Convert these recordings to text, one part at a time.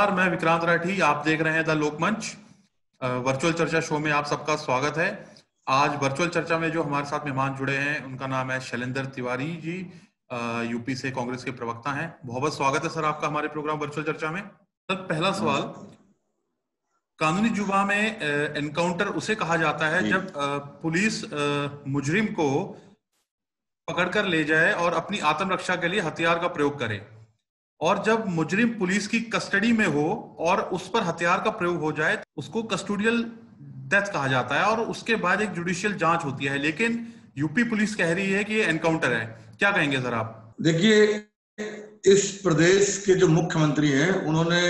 नमस्कार, मैं विक्रांत राठी। आप देख रहे हैं द लोकमंच वर्चुअल चर्चा शो में। आप सबका स्वागत है। आज वर्चुअल चर्चा में जो हमारे साथ मेहमान जुड़े हैं उनका नाम है शैलेंद्र तिवारी जी। यूपी से कांग्रेस के प्रवक्ता हैं। बहुत बहुत स्वागत है सर आपका हमारे प्रोग्राम वर्चुअल चर्चा में। सर, पहला सवाल, कानूनी जुबान में एनकाउंटर उसे कहा जाता है जब पुलिस मुजरिम को पकड़कर ले जाए और अपनी आत्मरक्षा के लिए हथियार का प्रयोग करे, और जब मुजरिम पुलिस की कस्टडी में हो और उस पर हथियार का प्रयोग हो जाए उसको कस्टोडियल डेथ कहा जाता है, और उसके बाद एक जुडिशियल जांच होती है। लेकिन यूपी पुलिस कह रही है कि ये एनकाउंटर है। क्या कहेंगे सर आप? देखिए, इस प्रदेश के जो मुख्यमंत्री हैं उन्होंने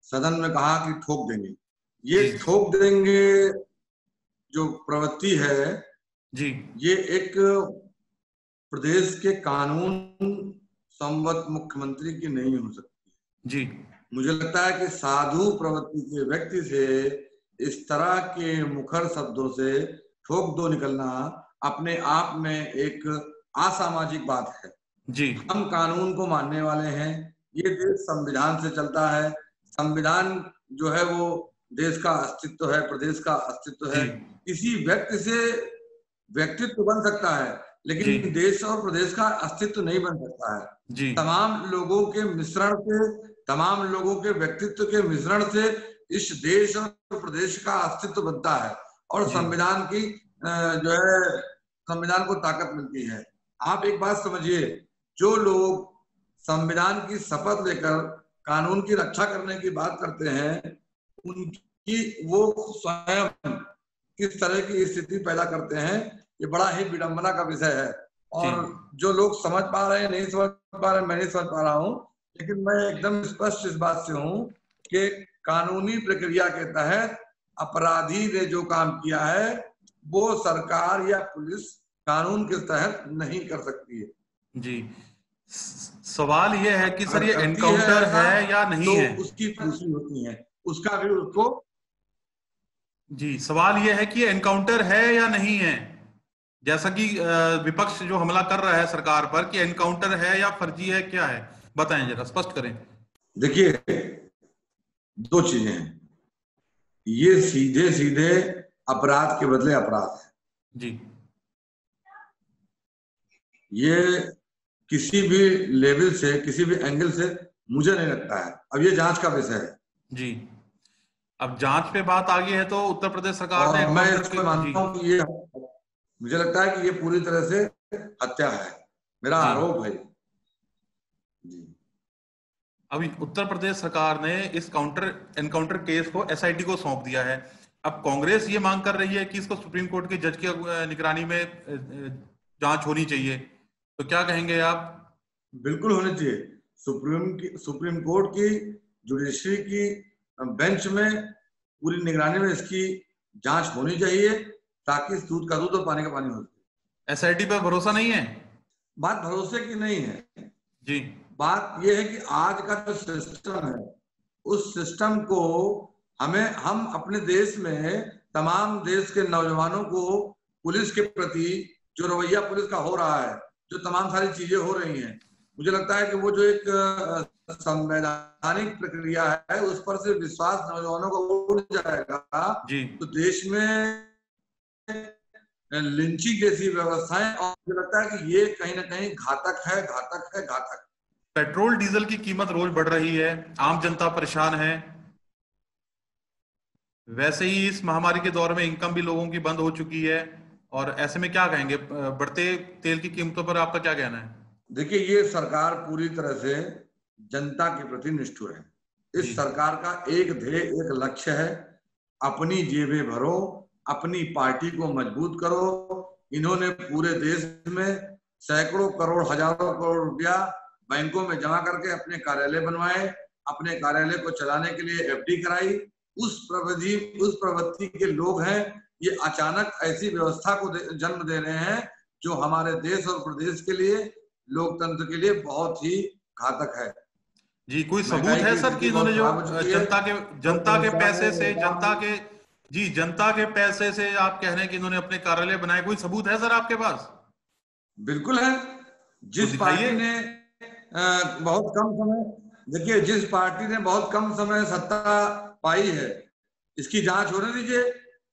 सदन में कहा कि ठोक देंगे। ये ठोक देंगे जो प्रवृत्ति है जी, ये एक प्रदेश के कानून संवत मुख्यमंत्री की नहीं हो सकती जी। मुझे लगता है कि साधु प्रवृत्ति के व्यक्ति से इस तरह के मुखर शब्दों से ठोक दो निकलना अपने आप में एक असामाजिक बात है जी। हम कानून को मानने वाले हैं। ये देश संविधान से चलता है। संविधान जो है वो देश का अस्तित्व है, प्रदेश का अस्तित्व है। किसी व्यक्ति से व्यक्तित्व बन सकता है लेकिन देश और प्रदेश का अस्तित्व नहीं बन सकता है जी। तमाम लोगों के मिश्रण से, तमाम लोगों के व्यक्तित्व के मिश्रण से इस देश और प्रदेश का अस्तित्व बनता है, और संविधान की जो है संविधान को ताकत मिलती है। आप एक बात समझिए, जो लोग संविधान की शपथ लेकर कानून की रक्षा करने की बात करते हैं उनकी वो स्वयं किस तरह की स्थिति पैदा करते हैं, ये बड़ा ही विडंबना का विषय है। और जो लोग समझ पा रहे हैं, नहीं समझ पा रहे, मैं नहीं समझ पा रहा हूँ, लेकिन मैं एकदम स्पष्ट इस बात से हूँ कि कानूनी प्रक्रिया के तहत अपराधी ने जो काम किया है वो सरकार या पुलिस कानून के तहत नहीं कर सकती है जी। सवाल ये है कि सर ये एनकाउंटर है या नहीं तो है, उसकी खुशी होती है, उसका भी उसको जी। सवाल ये है कि एनकाउंटर है या नहीं है, जैसा कि विपक्ष जो हमला कर रहा है सरकार पर कि एनकाउंटर है या फर्जी है, क्या है? बताएं, जरा स्पष्ट करें। देखिए, दो चीजें हैं। ये सीधे सीधे अपराध के बदले अपराध है जी। ये किसी भी लेवल से, किसी भी एंगल से मुझे नहीं लगता है। अब ये जांच का विषय है जी। अब जांच पे बात आ गई है तो उत्तर प्रदेश सरकार ने मैं इसको मानता हूं कि ये, मुझे लगता है कि ये पूरी तरह से हत्या है, मेरा आरोप है जी। अभी उत्तर प्रदेश सरकार ने इस एनकाउंटर केस को एसआईटी को सौंप दिया है। अब कांग्रेस ये मांग कर रही है कि इसको सुप्रीम कोर्ट के जज की निगरानी में जांच होनी चाहिए, तो क्या कहेंगे आप? बिल्कुल होनी चाहिए। सुप्रीम कोर्ट की जुडिशरी की बेंच में पूरी निगरानी में इसकी जांच होनी चाहिए ताकि दूध का दूध और पानी का पानी हो सके। एसआईटी पर भरोसा नहीं है? बात भरोसे की नहीं है जी। बात यह है कि आज का जो सिस्टम है उस सिस्टम को हम अपने देश में तमाम देश के नौजवानों को पुलिस के प्रति जो रवैया पुलिस का हो रहा है, जो तमाम सारी चीजें हो रही हैं, मुझे लगता है कि वो जो एक संवैधानिक प्रक्रिया है उस पर से विश्वास नौजवानों का उड़ जाएगा जी। तो देश में लिंचिंग जैसी व्यवस्थाएं, और मुझे लगता है कि ये कहीं ना कहीं घातक है, घातक है, घातक। पेट्रोल डीजल की कीमत रोज बढ़ रही है, आम जनता परेशान है। वैसे ही इस महामारी के दौर में इनकम भी लोगों की बंद हो चुकी है, और ऐसे में क्या कहेंगे, बढ़ते तेल की कीमतों पर आपका क्या कहना है? देखिए, ये सरकार पूरी तरह से जनता के प्रति निष्ठुर है। इस सरकार का एक ध्येय, एक लक्ष्य है, अपनी जेबें भरो, अपनी पार्टी को मजबूत करो। इन्होंने पूरे देश में सैकड़ों करोड़, हजारों करोड़ रुपया बैंकों में जमा करके अपने कार्यालय बनवाए, अपने कार्यालय को चलाने के लिए एफडी कराई। उस प्रवृत्ति के लोग हैं। ये अचानक ऐसी व्यवस्था को जन्म दे रहे हैं जो हमारे देश और प्रदेश के लिए, लोकतंत्र के लिए बहुत ही घातक है जी। कोई सबूत है सर कि इन्होंने जो जनता के पैसे से, जनता के पैसे से आप कह रहे हैं कि इन्होंने अपने कार्यालय बनाए, कोई सबूत है सर आपके पास? बिल्कुल है। जिस पार्टी ने बहुत कम समय देखिए, जिस पार्टी ने बहुत कम समय सत्ता पाई है, इसकी जांच होने दीजिए।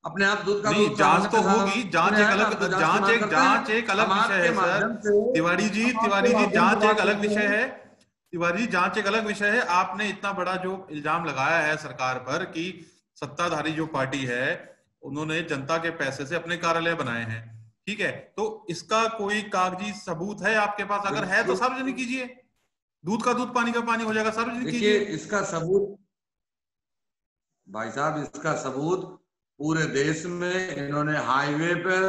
अपने आप दूध का नहीं, दूध जांच तो होगी, सामने आएगा, हम तो जांच की मांग करते हैं। जांच एक अलग हम विषय आपके है सर। माध्यम से तिवारी जी, जांच एक बात अलग करते विषय हैं। है। तिवारी जी, जांच एक अलग विषय है। आपने इतना बड़ा जो इल्जाम लगाया है सरकार पर कि सत्ताधारी जो पार्टी है उन्होंने जनता के पैसे से अपने कार्यालय बनाए हैं, ठीक है, तो इसका कोई कागजी सबूत है आपके पास? अगर है तो बिल्कुल। सार्वजनिक कीजिए। दूध का दूध पानी का पानी हो जाएगा, सार्वजनिक देखिए, कीजिए। इसका सबूत, भाई साहब, इसका सबूत पूरे देश में इन्होंने हाईवे पर,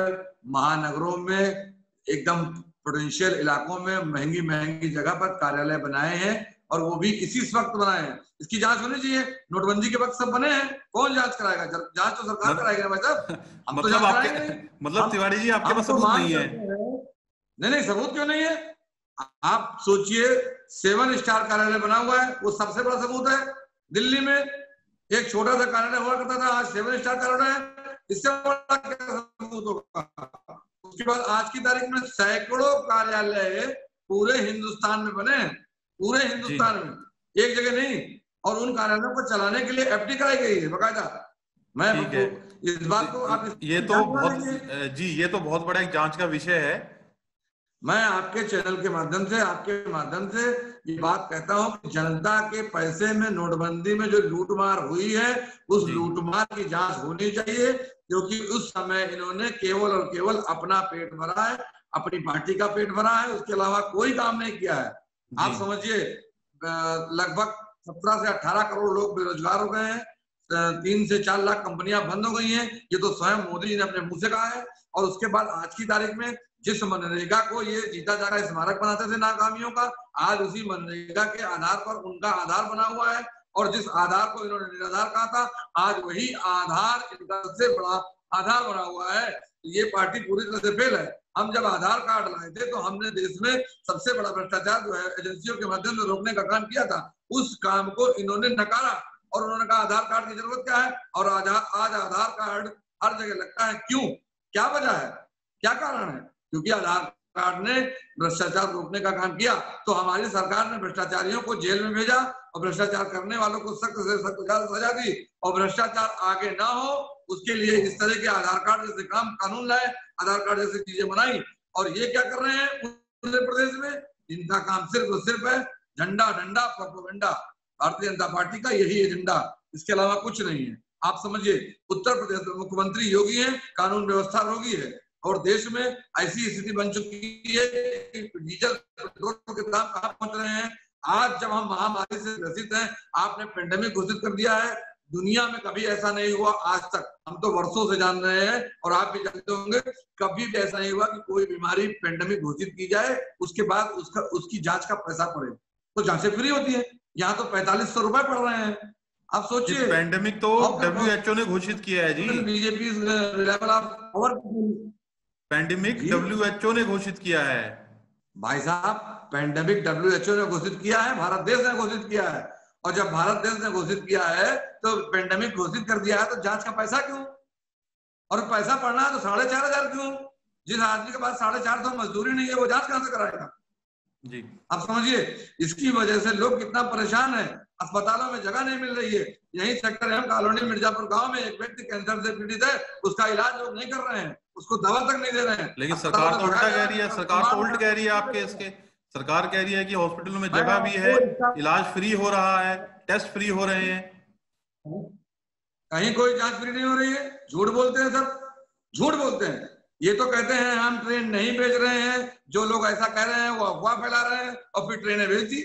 महानगरों में, एकदम पोटेंशियल इलाकों में, महंगी महंगी जगह पर कार्यालय बनाए हैं, और वो भी इसी वक्त बनाए हैं। इसकी जांच होनी चाहिए। नोटबंदी के वक्त सब बने हैं, कौन जांच कराएगा? जांच तो सरकार कराएगी ना भाई साहब, हम तो मतलब जांच आपके, कराएंगे नहीं। मतलब हम तिवारी जी आपके हम पास तो सबूत मांग नहीं है? करते हैं। नहीं नहीं, सबूत क्यों नहीं है? आप सोचिए, 7 स्टार कार्यालय बना हुआ है, वो सबसे बड़ा सबूत है। दिल्ली में एक छोटा सा कार्यालय हुआ करता था, आज 7 स्टार कार्यालय है, इससे बड़ा क्या सबूत होगा? उसके बाद आज की तारीख में सैकड़ों कार्यालय पूरे हिंदुस्तान में बने हैं, पूरे जी हिंदुस्तान में, एक जगह नहीं। और उन कार्यालयों को चलाने के लिए एफडी कराई गई है बाकायदा। मैं ठीक है। इस बात को आप ये इसकी तो जांच करा बहुत, लीजिए। जी ये तो बहुत बड़ा एक जांच का विषय है। मैं आपके चैनल के माध्यम से, आपके माध्यम से ये बात कहता हूं कि जनता के पैसे में नोटबंदी में जो लूटमार हुई है, उस जी लूटमार की जांच होनी चाहिए, क्योंकि उस समय इन्होंने केवल और केवल अपना पेट भरा है, अपनी पार्टी का पेट भरा है, उसके अलावा कोई काम नहीं किया है। जी आप समझिए, लगभग 17 से 18 करोड़ लोग बेरोजगार हो गए हैं, 3 से 4 लाख कंपनियां बंद हो गई हैं, ये तो स्वयं मोदी जी ने अपने मुंह से कहा है। और उसके बाद आज की तारीख में जिस मनरेगा को ये जीता जागा स्मारक बनाते थे नाकामियों का, आज उसी मनरेगा के आधार पर उनका आधार बना हुआ है। और जिस आधार को इन्होंने निराधार कहा था, आज वही आधार इनका सबसे बड़ा आधार बना हुआ है। ये पार्टी पूरी तरह से फेल है। हम जब आधार कार्ड लाए थे तो हमने देश में सबसे बड़ा भ्रष्टाचार जो है एजेंसियों के माध्यम से रोकने का काम किया था, उस काम को इन्होंने नकारा और उन्होंने कहा आधार कार्ड की जरूरत क्या है। और आज आधार कार्ड हर जगह लगता है, क्यों? क्या वजह है, क्या कारण है? क्योंकि आधार कार्ड ने भ्रष्टाचार रोकने का काम किया, तो हमारी सरकार ने भ्रष्टाचारियों को जेल में भेजा और भ्रष्टाचार करने वालों को सख्त से सख्त सजा दी, और भ्रष्टाचार आगे ना हो उसके लिए इस तरह के आधार कार्ड जैसे काम कानून लाए, आधार कार्ड जैसी चीजें बनाई। और ये क्या कर रहे हैं उत्तर प्रदेश में? इनका काम सिर्फ और सिर्फ है झंडा डंडा प्रोपेगेंडा। भारतीय जनता पार्टी का यही एजेंडा, इसके अलावा कुछ नहीं है। आप समझिए, उत्तर प्रदेश में मुख्यमंत्री योगी है, कानून व्यवस्था रोगी है, और देश में ऐसी स्थिति बन चुकी है कि डीजल पेट्रोल के दाम कहां पहुंच रहे हैं। आज जब हम महामारी से ग्रसित हैं, आपने पेंडेमिक घोषित कर दिया है। दुनिया में कभी ऐसा नहीं हुआ आज तक, हम तो वर्षों से जान रहे हैं और आप भी जानते होंगे, कभी भी ऐसा नहीं हुआ कि कोई बीमारी पेंडेमिक घोषित की जाए, उसके बाद उसकी जांच का पैसा पड़े। तो जांचें फ्री होती है, यहाँ तो 4500 रुपए पड़ रहे हैं। आप जी, सोचिए। पैंडेमिक तो WHO ने घोषित किया है जी। BJP level of power. Pandemic जी WHO ने घोषित किया है। भाई साहब, पैंडेमिक WHO ने घोषित किया है, भारत देश ने घोषित किया है। और जब भारत देश ने घोषित किया है तो पैंडेमिक घोषित कर दिया है, तो जांच का पैसा क्यों? और पैसा पड़ना है तो 4500 क्यों? जिस आदमी के पास 450 मजदूरी नहीं है, वो जांच कहां से कराएगा? जी आप समझिए, इसकी वजह से लोग कितना परेशान है। अस्पतालों में जगह नहीं मिल रही है। यही सेक्टर एम कॉलोनी मिर्जापुर गांव में एक व्यक्ति कैंसर से पीड़ित है, उसका इलाज लोग नहीं कर रहे हैं, उसको दवा तक नहीं दे रहे हैं। लेकिन सरकार तो उल्टा कह रही है, सरकार तो उल्ट कह रही है आपके इसके। सरकार कह रही है कि हॉस्पिटलों में जगह भी है, इलाज फ्री हो रहा है, टेस्ट फ्री हो रहे हैं। कहीं कोई जांच फ्री नहीं हो रही है। झूठ बोलते हैं सब, झूठ बोलते हैं। ये तो कहते हैं हम ट्रेन नहीं भेज रहे हैं, जो लोग ऐसा कह रहे हैं वो अफवाह फैला रहे हैं, और फिर ट्रेनें भेज दी।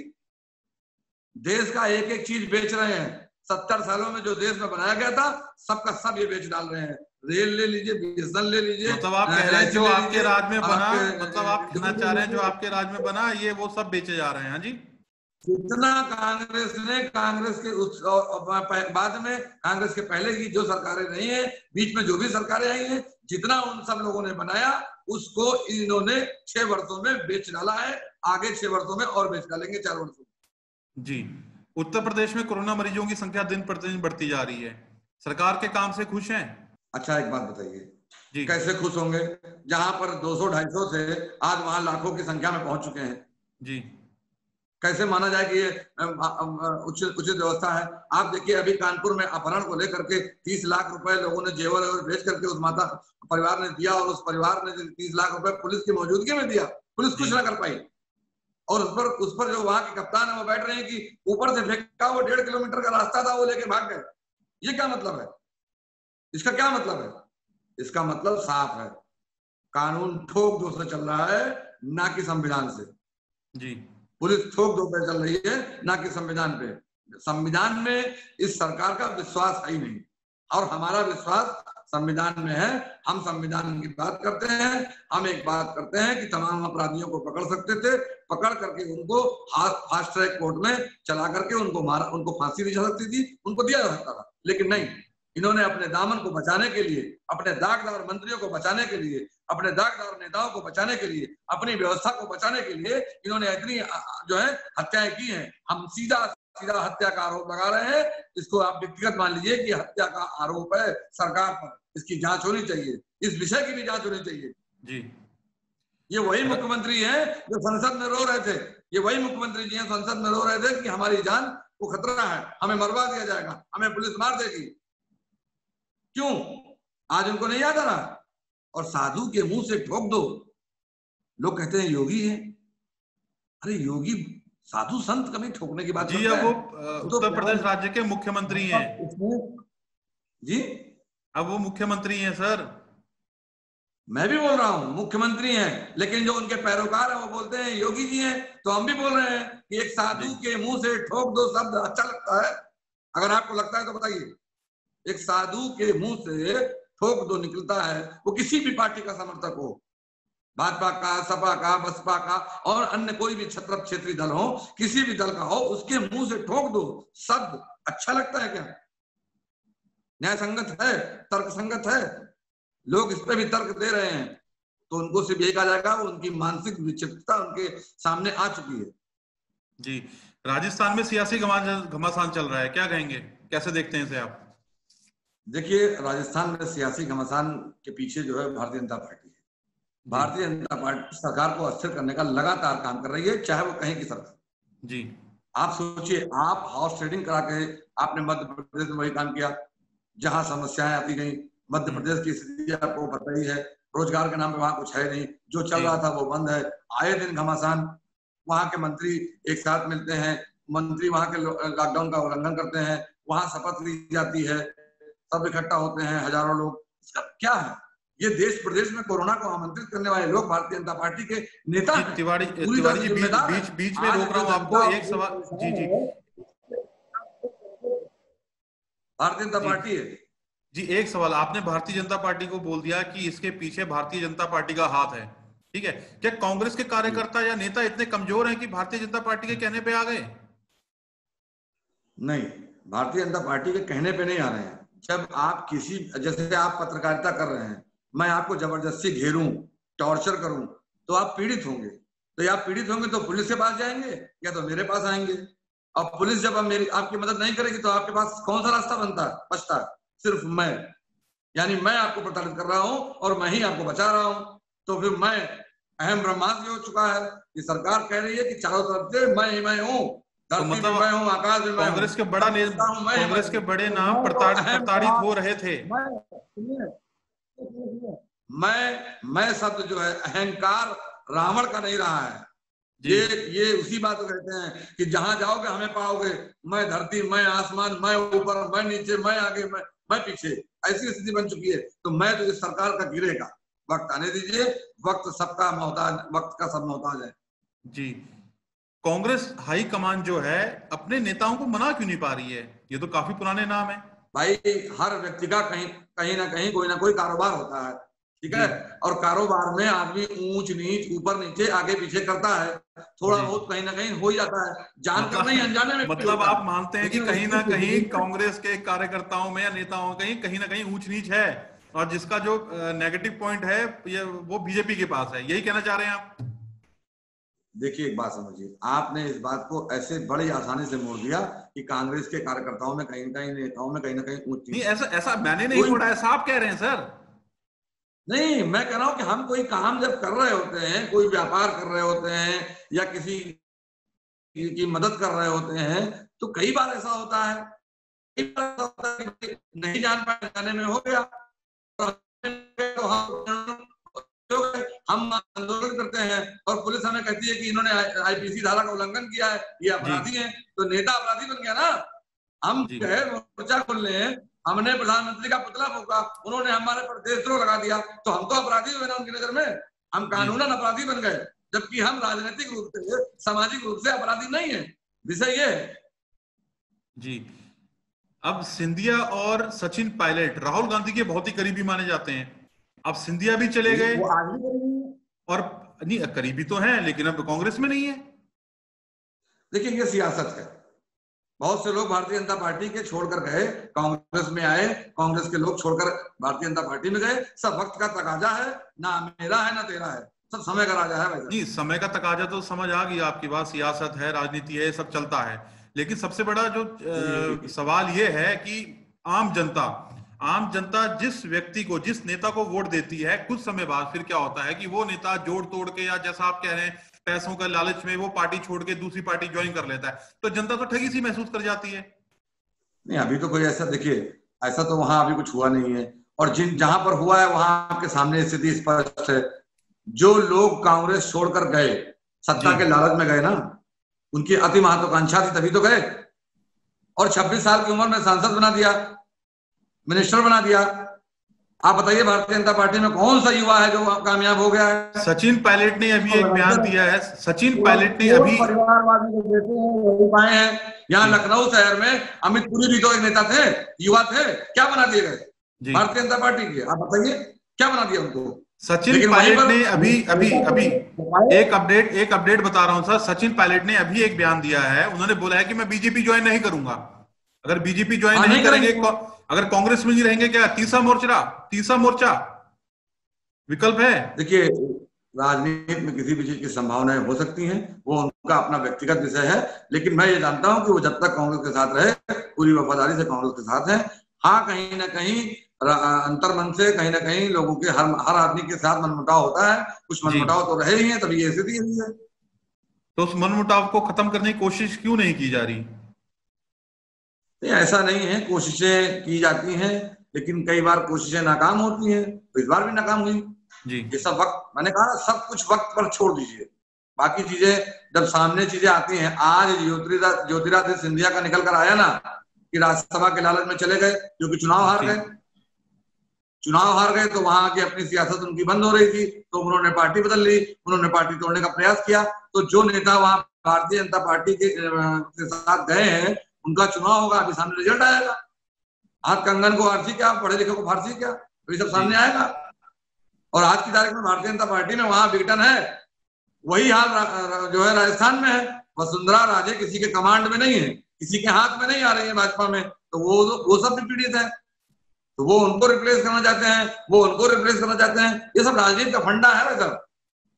देश का एक एक चीज बेच रहे हैं। 70 सालों में जो देश में बनाया गया था, सबका सब ये बेच डाल रहे हैं। रेल ले लीजिए, BSNL ले लीजिए, मतलब आप कह रहे हैं जो आपके राज में बना, मतलब आप कहना चाह रहे हैं जो आपके राज में बना ये वो सब बेचे जा रहे हैं? जी, जितना कांग्रेस ने, कांग्रेस के उस बाद में, कांग्रेस के पहले की जो सरकारें रही हैं, बीच में जो भी सरकारें आई हैं, जितना उन सब लोगों ने बनाया उसको इन्होंने 6 वर्षों में बेच डाला है। आगे 6 वर्षों में और बेच डालेंगे, 4 वर्षों में। जी। उत्तर प्रदेश में कोरोना मरीजों की संख्या दिन प्रतिदिन बढ़ती जा रही है, सरकार के काम से खुश हैं? अच्छा, एक बात बताइए, जी कैसे खुश होंगे? जहां पर 200-250 से आज वहां लाखों की संख्या में पहुंच चुके हैं। जी कैसे माना जाए कि ये उचित व्यवस्था है? आप देखिए अभी कानपुर में अपहरण को लेकर के 30 लाख रुपए लोगों ने जेवर भेज करके उस माता परिवार ने दिया, और उस परिवार ने 30 लाख रुपए पुलिस की मौजूदगी में दिया, पुलिस कुछ ना कर पाई। और उस पर जो वहां के कप्तान है वो बैठ रहे हैं कि ऊपर से फेंका, वो 1.5 किलोमीटर का रास्ता था, वो लेके भाग गए। ये क्या मतलब है? इसका क्या मतलब है? इसका मतलब साफ है, कानून ठोक दो से चल रहा है, ना कि संविधान से। जी, पुलिस ठोक दो पे चल रही है, ना कि संविधान पे। संविधान में इस सरकार का विश्वास है ही नहीं, और हमारा विश्वास संविधान में है। हम संविधान की बात करते हैं, हम एक बात करते हैं कि तमाम अपराधियों को पकड़ सकते थे, पकड़ करके उनको फास्ट ट्रैक कोर्ट में चला करके उनको फांसी दी जा सकती थी, उनको दिया जा सकता था। लेकिन नहीं, इन्होंने अपने दामन को बचाने के लिए, अपने दागदार मंत्रियों को बचाने के लिए, अपने दागदार नेताओं को बचाने के लिए, अपनी व्यवस्था को बचाने के लिए इन्होंने इतनी जो है हत्याएं की हैं। हम सीधा सीधा हत्या का आरोप लगा रहे हैं। इसको आप व्यक्तिगत मान लीजिए कि हत्या का आरोप है सरकार पर, इसकी जांच होनी चाहिए, इस विषय की भी जांच होनी चाहिए। जी, ये वही मुख्यमंत्री हैं जो संसद में रो रहे थे, ये वही मुख्यमंत्री जी हैं संसद में रो रहे थे कि हमारी जान को खतरा है, हमें मरवा दिया जाएगा, हमें पुलिस मार देगी। क्यों आज उनको नहीं याद आ रहा? और साधु के मुंह से ठोक दो। लोग कहते हैं योगी है, अरे योगी साधु संत कभी ठोकने की बात जी, करते अब वो हैं? उत्तर प्रदेश राज्य के मुख्यमंत्री हैं। जी, अब वो मुख्यमंत्री हैं सर। मैं भी बोल रहा हूं मुख्यमंत्री हैं, लेकिन जो उनके पैरोकार हैं वो बोलते हैं योगी जी हैं। तो हम भी बोल रहे हैं कि एक साधु के मुंह से ठोक दो शब्द अच्छा लगता है? अगर आपको लगता है तो बताइए। एक साधु के मुंह से ठोक दो निकलता है, वो किसी भी पार्टी का समर्थक हो, भाजपा का, सपा का, बसपा का, और अन्य कोई भी छत्र क्षेत्रीय दल हो, किसी भी दल का हो, उसके मुंह से ठोक दो शब्द अच्छा लगता है क्या? न्याय संगत है? तर्क संगत है? लोग इस पे भी तर्क दे रहे हैं, तो उनको सिर्फ ये कहा जाएगा उनकी मानसिक विक्षिप्तता उनके सामने आ चुकी है। जी, राजस्थान में सियासी घमासान चल रहा है, क्या कहेंगे, कैसे देखते हैं इसे आप? देखिए, राजस्थान में सियासी घमासान के पीछे जो है भारतीय जनता पार्टी है। भारतीय जनता पार्टी सरकार को अस्थिर करने का लगातार काम कर रही है, चाहे वो कहीं की सरकार। जी, आप सोचिए, आप हाउस ट्रेडिंग करा के आपने मध्य प्रदेश में वही काम किया जहां समस्याएं आती गई। मध्य प्रदेश की स्थिति आपको पता ही है, रोजगार के नाम पे वहां कुछ है नहीं, जो चल रहा था वो बंद है। आए दिन घमासान, वहां के मंत्री एक साथ मिलते हैं, मंत्री वहां के लॉकडाउन का उल्लंघन करते हैं, वहां शपथ ली जाती है, सब इकट्ठा होते हैं हजारों लोग। इसका क्या है? ये देश प्रदेश में कोरोना को आमंत्रित करने वाले लोग भारतीय जनता पार्टी के नेता हैं। तिवारी पूरी तरह से जी, जिम्मेदार है। बीच में रोक रहा हूँ आपको, एक सवाल। जी जी भारतीय जनता जी पार्टी है। जी, एक सवाल। आपने भारतीय जनता पार्टी को बोल दिया कि इसके पीछे भारतीय जनता पार्टी का हाथ है, ठीक है। क्या कांग्रेस के कार्यकर्ता या नेता इतने कमजोर हैं कि भारतीय जनता पार्टी के कहने पे आ गए? नहीं, भारतीय जनता पार्टी के कहने पे नहीं आ रहे हैं। जब आप किसी, जैसे आप पत्रकारिता कर रहे हैं, मैं आपको जबरदस्ती घेरूं, टॉर्चर करूं, तो आप पीड़ित होंगे। तो या आप पीड़ित होंगे तो पुलिस के पास जाएंगे या तो मेरे पास आएंगे। अब पुलिस जब मेरी आपकी मदद नहीं करेगी तो आपके पास कौन सा रास्ता बचता है? सिर्फ मैं, यानी मैं आपको प्रताड़ित कर रहा हूं और मैं ही आपको बचा रहा हूं। तो फिर मैं अहम ब्रह्मास्त्र हो चुका है कि सरकार कह रही है कि चारों तरफ से मैं ही मैं हूं, तो धरती मतलब में मैं हूं, आकाश में मैं हूं, कांग्रेस के कांग्रेस के बड़े तो नाम मैं तो अहम प्रताड़ित हो रहे थे। मैं शब्द जो है अहंकार रावण का नहीं रहा है। ये उसी बात को कहते हैं कि जहां जाओगे हमें पाओगे, मैं धरती, मैं आसमान, मैं ऊपर, मैं नीचे, मैं आगे, मैं पीछे, ऐसी स्थिति बन चुकी है। तो मैं तो इस सरकार का गिरेगा। वक्त आने दीजिए, वक्त सबका मोहताज, वक्त का सब मोहताज है। जी, कांग्रेस हाई कमान जो है अपने नेताओं को मना क्यों नहीं पा रही है? ये तो काफी पुराने नाम है भाई। हर व्यक्ति का कहीं ना कोई कारोबार होता है, ठीक है। और कारोबार में आदमी ऊंच नीच, ऊपर नीचे, आगे पीछे करता है, थोड़ा बहुत कहीं ना कहीं हो ही जाता है, जानकर नहीं अनजाने में। मतलब आप मानते हैं कि कहीं ना कहीं कांग्रेस के कार्यकर्ताओं में या नेताओं में कहीं ना कहीं ऊंच नीच है, और जिसका जो नेगेटिव पॉइंट है ये वो बीजेपी के पास है, यही कहना चाह रहे हैं आप? देखिए, एक बात समझिए, आपने इस बात को ऐसे बड़ी आसानी से मोड़ दिया कि कांग्रेस के कार्यकर्ताओं में कहीं ना कहीं, नेताओं में कहीं ना कहीं ऊंच नहीं, ऐसा मैंने नहीं मोड़ा है, साहब कह रहे हैं सर। नहीं, मैं कह रहा हूं कि हम कोई काम जब कर रहे होते हैं, कोई व्यापार कर रहे होते हैं, या किसी की मदद कर रहे होते हैं, तो कई बार ऐसा होता है, नहीं जान पाए, जाने में हो गया, तो हम आंदोलन करते हैं और पुलिस हमें कहती है कि इन्होंने आईपीसी धारा का उल्लंघन किया है, ये अपराधी हैं, तो नेता अपराधी बन गया ना। हम गए मोर्चा खोलने, हमने प्रधानमंत्री का पुतला फूंका, उन्होंने हमारे पर देशद्रोह लगा दिया, तो हम तो अपराधी हुए ना उनकी नजर में, हम कानूनन अपराधी बन गए, जबकि हम राजनीतिक रूप से, सामाजिक रूप से अपराधी नहीं है। विषय ये है जी। अब सिंधिया और सचिन पायलट राहुल गांधी के बहुत ही करीबी माने जाते हैं। अब सिंधिया भी चले गए, और नहीं करीबी तो हैं, लेकिन अब कांग्रेस में नहीं है। देखिए, ये सियासत है। बहुत से लोग भारतीय जनता पार्टी के छोड़कर गए, कांग्रेस में आए, कांग्रेस के लोग छोड़कर भारतीय जनता पार्टी में गए। सब वक्त का तकाजा है, ना मेरा है ना तेरा है, सब समय का राजा है। नहीं, समय का तकाजा तो समझ आ गई आपकी बात, सियासत है, राजनीति है, सब चलता है, लेकिन सबसे बड़ा जो सवाल ये है कि आम जनता जिस व्यक्ति को, जिस नेता को वोट देती है, कुछ समय बाद फिर क्या होता है कि वो नेता जोड़ तोड़ के, या जैसा आप कह रहे हैं पैसों का लालच में, वो पार्टी छोड़ के दूसरी पार्टी ज्वाइन कर लेता है, तो जनता तो ठगी सी महसूस कर जाती है। नहीं, अभी तो कोई ऐसा, देखिए ऐसा तो वहां अभी कुछ हुआ नहीं है, और जहां पर हुआ है वहां आपके सामने स्थिति स्पष्ट है। जो लोग कांग्रेस छोड़कर गए, सत्ता के लालच में गए ना, उनकी अति महत्वाकांक्षा थी तभी तो गए, और 26 साल की उम्र में सांसद बना दिया, मिनिस्टर बना दिया। आप बताइए, भारतीय जनता पार्टी में कौन सा युवा है जो कामयाब हो गया है? सचिन पायलट ने अभी एक बयान दिया है, सचिन पायलट ने अभी, परिवारवादी देते हैं वही पाए हैं। यहाँ लखनऊ शहर में अमित पुरी भी तो एक नेता थे, युवा थे, क्या बना दिए गए भारतीय जनता पार्टी के? आप बताइए, क्या बना दिया उनको? सचिन पायलट ने अभी एक अपडेट बता रहा हूं सर। सचिन पायलट ने अभी एक बयान दिया है, उन्होंने बोला है कि मैं बीजेपी ज्वाइन नहीं करूंगा। अगर बीजेपी ज्वाइन नहीं करेंगे, अगर कांग्रेस में नहीं रहेंगे, क्या तीसरा मोर्चा विकल्प है? देखिए, राजनीति में किसी भी चीज की संभावनाएं हो सकती हैं, वो उनका अपना व्यक्तिगत विषय है, लेकिन मैं ये जानता हूं कि वो जब तक कांग्रेस के साथ रहे, पूरी वफादारी से कांग्रेस के साथ है। हाँ, कहीं ना कहीं अंतर्मन से, कहीं ना कहीं लोगों के, हर आदमी के साथ मनमुटाव होता है, कुछ मनमुटाव तो रहे ही है, तभी ये स्थिति है। तो उस मनमुटाव को खत्म करने की कोशिश क्यों नहीं की जा रही? ऐसा नहीं है, कोशिशें की जाती हैं, लेकिन कई बार कोशिशें नाकाम होती हैं, तो इस बार भी नाकाम हुई जी। ये सब वक्त, मैंने कहा सब कुछ वक्त पर छोड़ दीजिए, बाकी चीजें जब सामने चीजें आती हैं। आज ज्योतिरादित्य सिंधिया का निकल कर आया ना कि राज्यसभा के लालच में चले गए, क्योंकि चुनाव हार गए, तो वहां की अपनी सियासत उनकी बंद हो रही थी, तो उन्होंने पार्टी बदल ली, उन्होंने पार्टी तोड़ने का प्रयास किया। तो जो नेता वहां भारतीय जनता पार्टी के साथ गए हैं, उनका चुनाव होगा, अभी सामने रिजल्ट आएगा। आज कंगन को फारसी क्या, पढ़े लिखे को फारसी क्या, तो ये सब सामने आएगा। और आज की तारीख में भारतीय जनता पार्टी में वहां विघटन है, वही हाल जो है राजस्थान में है। वसुंधरा राजे किसी के कमांड में नहीं है, किसी के हाथ में नहीं आ रही है भाजपा में, तो वो सब भी पीड़ित है, तो वो उनको रिप्लेस करना चाहते हैं, ये सब राजनीति का फंडा है वैसा,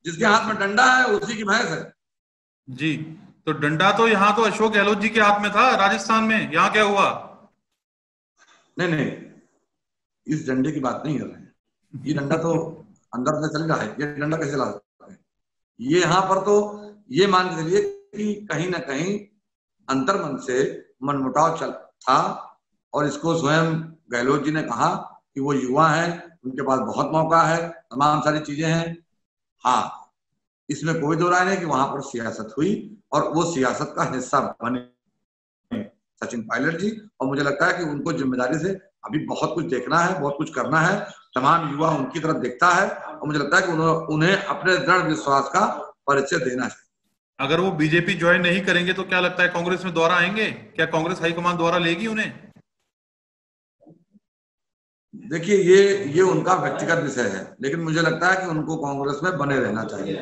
जिसके हाथ में डंडा है उसी की भैंस है जी। तो डंडा तो यहाँ तो अशोक गहलोत जी के हाथ में था राजस्थान में, यहाँ क्या हुआ? नहीं, इस डंडे की बात नहीं कर रहे हैं, ये डंडा तो अंदर से चल रहा है, ये डंडा कैसे ला सकते हैं? ये यहाँ पर तो ये मान के चलिए कि कहीं ना कहीं अंतर्मन से मनमुटाव चल था, और इसको स्वयं गहलोत जी ने कहा कि वो युवा हैं, उनके पास बहुत मौका है, तमाम सारी चीजें हैं। हाँ, इसमें कोई दो राय नहीं कि वहां पर सियासत हुई, और वो सियासत का हिस्सा बने सचिन पायलट जी, और मुझे लगता है कि उनको जिम्मेदारी से अभी बहुत कुछ देखना है, बहुत कुछ करना है। तमाम युवा उनकी तरफ देखता है, और मुझे लगता है कि उन्हें अपने दृढ़ विश्वास का परिचय देना चाहिए। अगर वो बीजेपी ज्वाइन नहीं करेंगे तो क्या लगता है कांग्रेस में दोबारा आएंगे? क्या कांग्रेस हाईकमान दोबारा लेगी उन्हें? देखिए, ये उनका व्यक्तिगत विषय है, लेकिन मुझे लगता है कि उनको कांग्रेस में बने रहना चाहिए,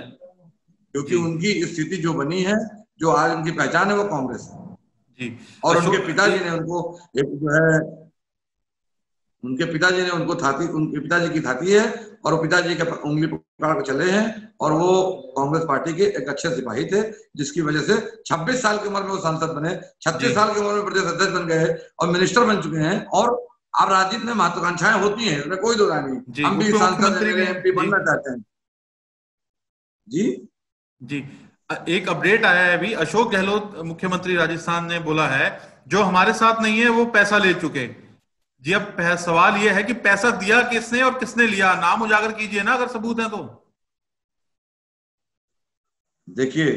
क्योंकि उनकी स्थिति जो बनी है, जो आज उनकी पहचान है, वो कांग्रेस है जी। और उनके पिताजी ने उनको एक जो है, उनके पिताजी ने उनको थाती, उनके पिताजी की थाती है, और वो पिताजी के उंगली पकड़ कर चले हैं, और वो कांग्रेस पार्टी के एक अच्छे सिपाही थे, जिसकी वजह से 26 साल की उम्र में वो सांसद बने, 36 साल की उम्र में प्रदेश अध्यक्ष बन गए और मिनिस्टर बन चुके हैं। और अब राजनीति में महत्वाकांक्षाएं होती हैं, उसमें कोई दो राय नहीं, हम भी सांसद एमपी बनना चाहते हैं जी। एक अपडेट आया है अभी, अशोक गहलोत मुख्यमंत्री राजस्थान ने बोला है जो हमारे साथ नहीं है वो पैसा ले चुके। जी अब सवाल ये है कि पैसा दिया किसने और किसने लिया, नाम उजागर कीजिए ना अगर सबूत है तो। देखिए,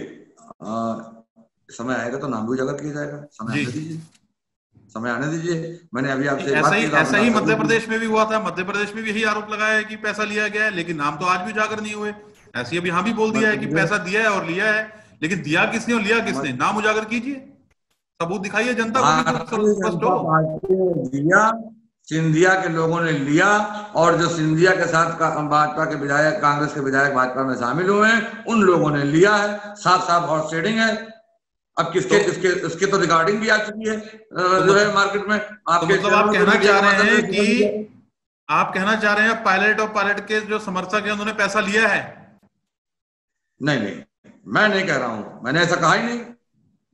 समय आएगा तो नाम भी उजागर किया जाएगा। समय आने दीजिए, समय आने दीजिए। मैंने अभी आपसे ऐसा ही मध्य प्रदेश में भी हुआ था। मध्य प्रदेश में भी यही आरोप लगाया है कि पैसा लिया गया है, लेकिन नाम तो आज भी उजागर नहीं हुए। ऐसे अब यहां भी बोल दिया है कि पैसा दिया है और लिया है, लेकिन दिया किसने और लिया किसने, नाम उजागर कीजिए, सबूत दिखाइए जनता को भी भारतीय स्पष्ट जनता हो। पार्टी ने लिया, सिंधिया के लोगों ने लिया, और जो सिंधिया के साथ भाजपा के विधायक, कांग्रेस के विधायक भाजपा में शामिल हुए हैं, उन लोगों ने लिया है। साफ साफ हॉर्स ट्रेडिंग है। अब किसके तो, इसके तो रिकॉर्डिंग भी आ चुकी है जो है मार्केट में। आपके मतलब आप कहना चाह रहे हैं कि आप कहना चाह रहे हैं पायलट और पायलट के जो समर्थक हैं उन्होंने पैसा लिया है? नहीं नहीं, मैं नहीं कह रहा हूं, मैंने ऐसा कहा ही नहीं।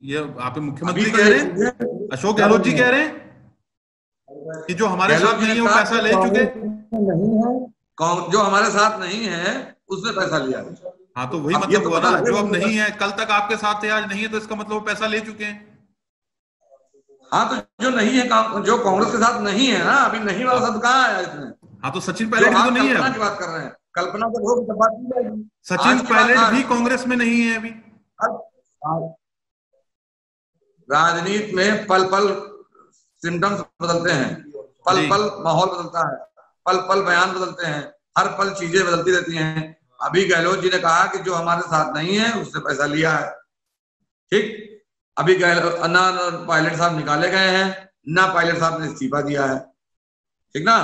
ये आपके मुख्यमंत्री कह रहे हैं, अशोक गहलोत जी कह रहे हैं कि जो हमारे साथ नहीं है वो पैसा ले चुके। नहीं है, जो हमारे साथ नहीं है उसने पैसा लिया है। हाँ तो वही मतलब हुआ ना, जो अब नहीं है, कल तक आपके साथ थे आज नहीं है, तो इसका मतलब वो पैसा ले चुके हैं। हाँ तो जो नहीं है, जो कांग्रेस के साथ नहीं है ना, अभी नहीं वाला शब्द कहाँ आया इसमें? हाँ तो सचिन पायलट भी तो नहीं है। कल्पना की बात कर रहे हैं, कल्पना जब होगी तब बात की जाएगी। सचिन पायलट भी कांग्रेस में नहीं है अभी। राजनीति में पल पल सिम्टम्स बदलते हैं, पल पल माहौल बदलता है, पल पल बयान बदलते हैं, हर पल चीजें बदलती रहती हैं। अभी गहलोत जी ने कहा कि जो हमारे साथ नहीं है उससे पैसा लिया है। ठीक, अभी ना पायलट साहब निकाले गए हैं, ना पायलट साहब ने इस्तीफा दिया है, ठीक ना?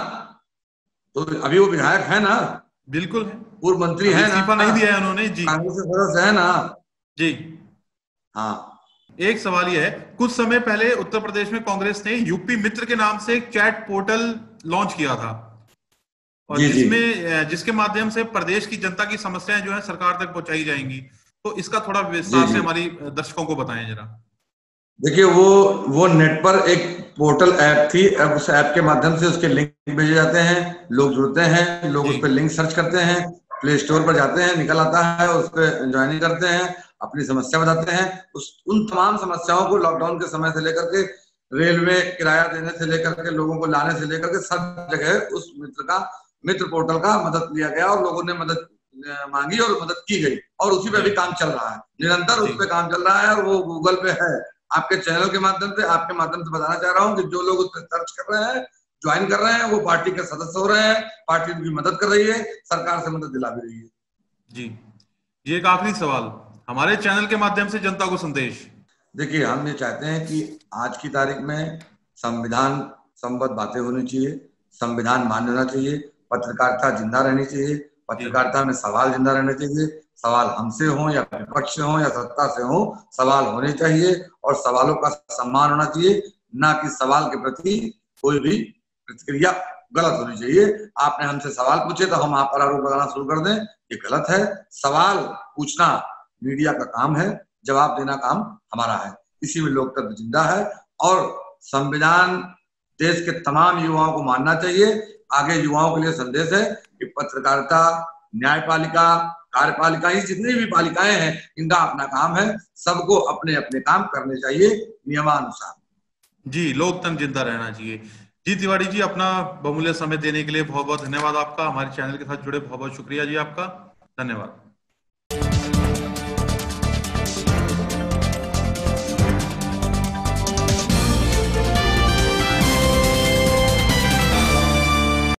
तो अभी वो विधायक है ना, बिल्कुल है, पूर्व मंत्री है ना, इस्तीफा नहीं दिया है उन्होंने जी, कांग्रेस के सदस्य है ना जी। हाँ, एक सवाल यह है, कुछ समय पहले उत्तर प्रदेश में कांग्रेस ने यूपी मित्र के नाम से एक चैट पोर्टल लॉन्च किया था, और जिसके माध्यम से प्रदेश की जनता की समस्याएं जो है सरकार तक पहुंचाई जाएंगी। तो इसका थोड़ा विस्तार से हमारी दर्शकों को बताएं जरा। देखिए, वो नेट पर एक पोर्टल ऐप थी। अब उस ऐप के माध्यम से उसके लिंक भेजे जाते हैं, लोग जुड़ते हैं, लोग उस पर लिंक सर्च करते हैं, प्ले स्टोर पर जाते हैं, निकल आता है, उस पर ज्वाइनिंग करते हैं, अपनी समस्या बताते हैं। उन तमाम समस्याओं को लॉकडाउन के समय से लेकर के, रेलवे किराया देने से लेकर के, लोगों को लाने से लेकर के, सब जगह उस मित्र पोर्टल का मदद लिया गया, और लोगों ने मदद मांगी और मदद की गई, और उसी पे भी काम चल रहा है, निरंतर उस पे काम चल रहा है, और वो गूगल पे है। आपके चैनल के माध्यम से, आपके माध्यम से बताना चाह रहा हूँ कि जो लोग उस पर सर्च कर रहे हैं, ज्वाइन कर रहे हैं, वो पार्टी के सदस्य हो रहे हैं, पार्टी उनकी मदद कर रही है, सरकार से मदद दिला भी रही है। जी, ये एक आखिरी सवाल, हमारे चैनल के माध्यम से जनता को संदेश। देखिए, हम ये चाहते हैं कि आज की तारीख में संविधान संबद्ध बातें होनी चाहिए, संविधान मान्य होना चाहिए, पत्रकारिता जिंदा रहनी चाहिए, पत्रकारिता में सवाल जिंदा रहने चाहिए। सवाल हमसे हो या विपक्ष से हो या सत्ता से हो, सवाल होने चाहिए, और सवालों का सम्मान होना चाहिए, ना कि सवाल के प्रति कोई भी प्रतिक्रिया गलत होनी चाहिए। आपने हमसे सवाल पूछे तो हम आप पर आरोप लगाना शुरू कर दें, ये गलत है। सवाल पूछना मीडिया का काम है, जवाब देना काम हमारा है। इसी में लोकतंत्र जिंदा है, और संविधान देश के तमाम युवाओं को मानना चाहिए। आगे युवाओं के लिए संदेश है कि पत्रकारिता, न्यायपालिका, कार्यपालिका, ये जितनी भी पालिकाएं हैं, इनका अपना काम है, सबको अपने अपने काम करने चाहिए नियमानुसार। जी, लोकतंत्र जिंदा रहना चाहिए। जी तिवारी जी, अपना बहुमूल्य समय देने के लिए बहुत बहुत धन्यवाद आपका। हमारे चैनल के साथ जुड़े बहुत बहुत शुक्रिया जी आपका, धन्यवाद।